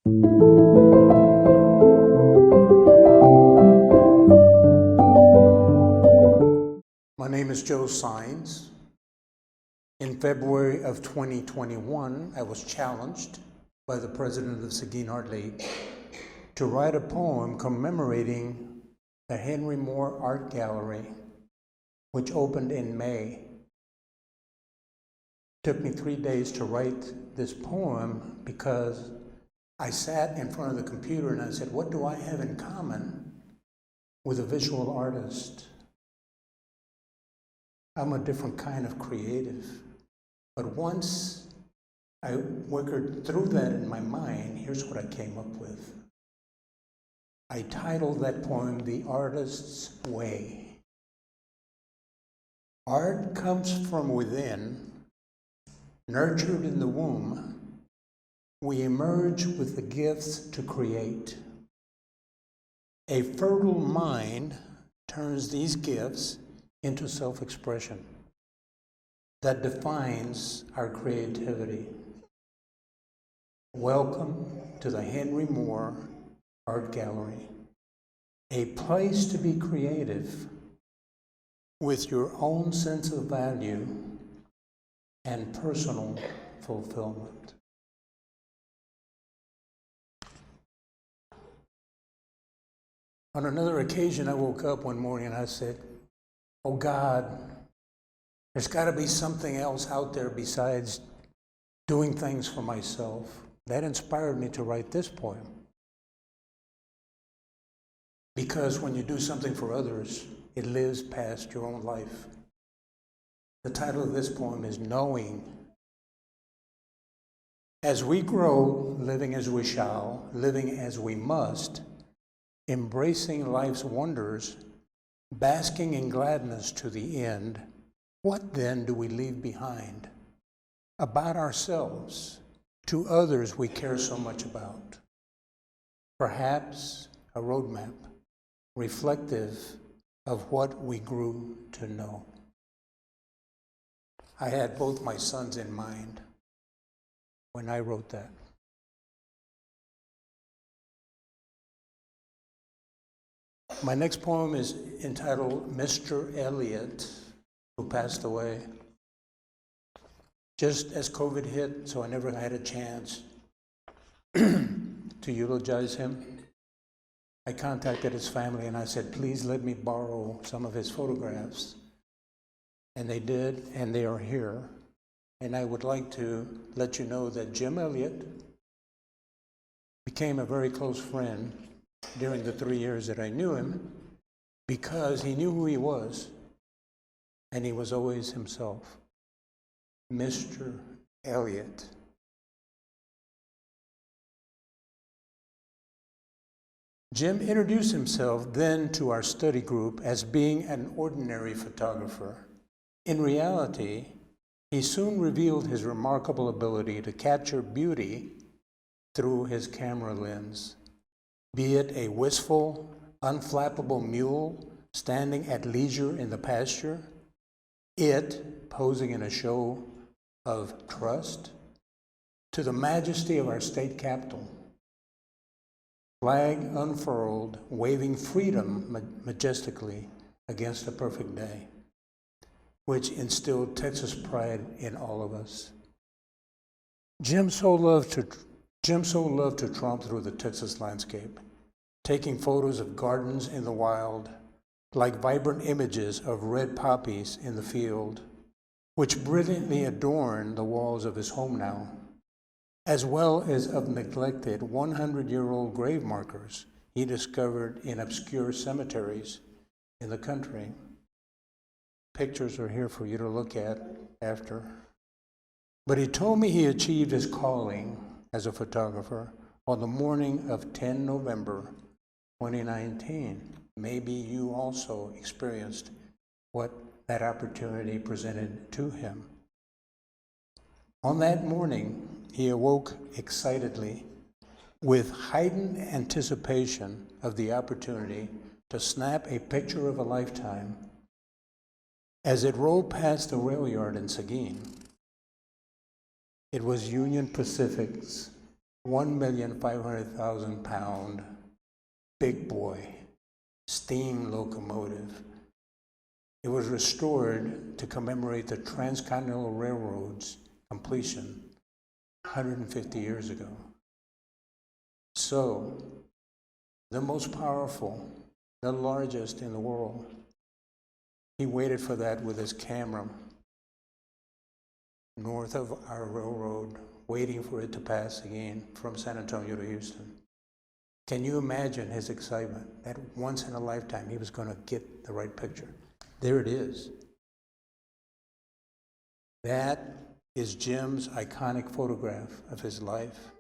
My name is Joe Saenz. In February of 2021, I was challenged by the president of Seguin Art League to write a poem commemorating the Henry Moore Art Gallery, which opened in May. It took me 3 days to write this poem because I sat in front of the computer and I said, what do I have in common with a visual artist? I'm a different kind of creative. But once I worked through that in my mind, here's what I came up with. I titled that poem, The Artist's Way. Art comes from within, nurtured in the womb. We emerge with the gifts to create. A fertile mind turns these gifts into self-expression that defines our creativity. Welcome to the Henry Moore Art Gallery, a place to be creative with your own sense of value and personal fulfillment. On another occasion, I woke up one morning and I said, oh God, there's got to be something else out there besides doing things for myself. That inspired me to write this poem. Because when you do something for others, it lives past your own life. The title of this poem is Knowing. As we grow, living as we shall, living as we must, embracing life's wonders, basking in gladness to the end, what then do we leave behind about ourselves to others we care so much about? Perhaps a roadmap reflective of what we grew to know. I had both my sons in mind when I wrote that. My next poem is entitled Mr. Elliot, who passed away just as COVID hit, so I never had a chance to eulogize him. I contacted his family and I said, please let me borrow some of his photographs. And they did, and they are here. And I would like to let you know that Jim Elliot became a very close friend during the 3 years that I knew him because he knew who he was, and he was always himself. Mr. Elliot. Jim introduced himself then to our study group as being an ordinary photographer. In reality, he soon revealed his remarkable ability to capture beauty through his camera lens, be it a wistful, unflappable mule standing at leisure in the pasture, it posing in a show of trust, to the majesty of our state capitol, flag unfurled, waving freedom majestically against a perfect day, which instilled Texas pride in all of us. Jim so loved to tromp through the Texas landscape, taking photos of gardens in the wild, like vibrant images of red poppies in the field, which brilliantly adorn the walls of his home now, as well as of neglected 100-year-old grave markers he discovered in obscure cemeteries in the country. Pictures are here for you to look at after. But he told me he achieved his calling as a photographer on the morning of 10 November 2019. Maybe you also experienced what that opportunity presented to him. On that morning, he awoke excitedly with heightened anticipation of the opportunity to snap a picture of a lifetime as it rolled past the rail yard in Seguin. It was Union Pacific's 1,500,000 pound big boy steam locomotive. It was restored to commemorate the Transcontinental Railroad's completion 150 years ago. So, the most powerful, the largest in the world, he waited for that with his camera north of our railroad, waiting for it to pass again from San Antonio to Houston. Can you imagine his excitement that once in a lifetime he was going to get the right picture? There it is. That is Jim's iconic photograph of his life.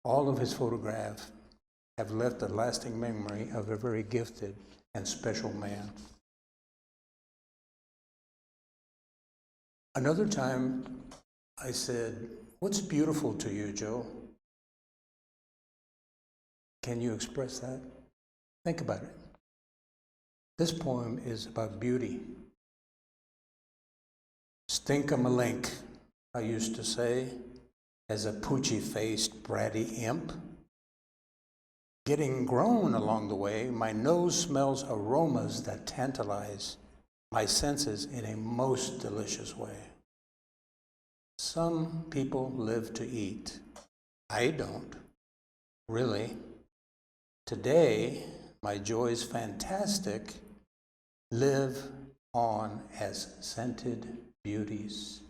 All of his photographs have left a lasting memory of a very gifted and special man. Another time I said, "What's beautiful to you, Joe?" Can you express that? Think about it. This poem is about beauty. Stink-a-malink, I used to say, as a poochy-faced, bratty imp. Getting grown along the way, my nose smells aromas that tantalize my senses in a most delicious way. Some people live to eat. I don't, really. Today, my joys fantastic live on as scented beauties.